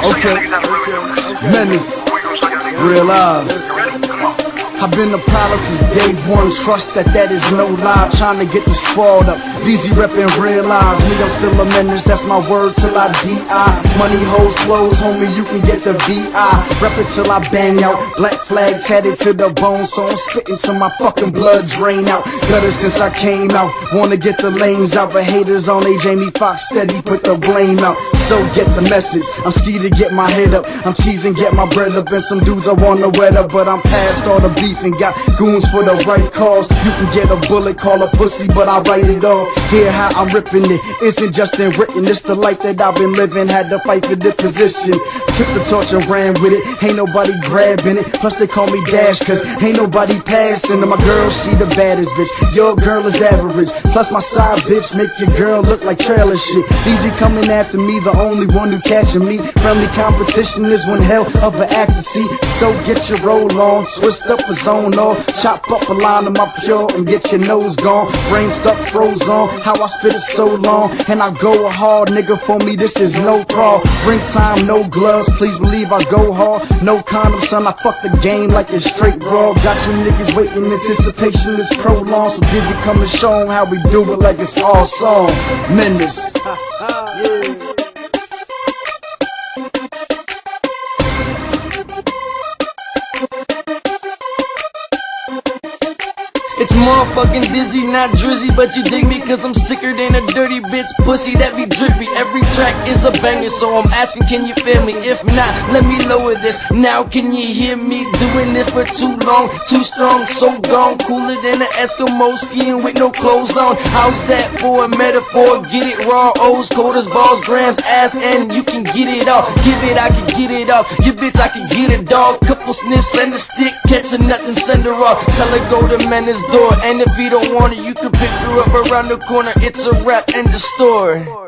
Okay. Menace. Realize. I've been a problem since day one. Trust that is no lie. Trying to get the spoiled up. DZ reppin' realize me, I'm still a menace. That's my word till I die. Money, hoes, clothes, homie, you can get the VI. Rep it till I bang out. Black flag tatted to the bone, so I'm spitting till my fucking blood drain out. Gutter since I came out. Wanna get the lames out, but haters on they Jamie Foxx steady put the blame out. So get the message. I'm ski to get my head up. I'm cheesing, get my bread up, and some dudes I wanna wet up, but I'm past all the beef and got goons for the right cause. You can get a bullet, call a pussy, but I write it off. Hear how I'm ripping it, isn't just in written. It's the life that I've been living. Had to fight for the position. Took the torch and ran with it. Ain't nobody grabbing it. Plus they call me Dash, cause ain't nobody passing. And my girl, she the baddest bitch. Your girl is average. Plus my side bitch make your girl look like trailer shit. Easy coming after me, the only one who catching me. Friendly competition is one hell of an act to see. So get your roll on, twist up a zone off, chop up a line of my pure and get your nose gone. Brain stuck froze on, how I spit it so long. And I go hard, nigga, for me this is no crawl. Ring time, no gloves, please believe I go hard. No condom, son, I fuck the game like it's straight raw. Got you niggas waiting, anticipation is prolonged. So Dizzy come and show 'em how we do it like it's all song. Menace. It's motherfucking Dizzy, not Drizzy, but you dig me cause I'm sicker than a dirty bitch pussy that be drippy. Every track is a banger, so I'm asking, can you feel me? If not, let me lower this. Now can you hear me? Doing this for too long, too strong, so gone. Cooler than an Eskimo skiing with no clothes on. How's that for a metaphor? Get it raw, O's, cold as balls, grams, ass, and you can get it off. Give it, I can get it off. Your bitch, I can get a dog. Couple sniffs and a stick, catching nothing, send her off. Tell her go to Menace door, and if you don't want it, you can pick her up around the corner. It's a wrap in the store.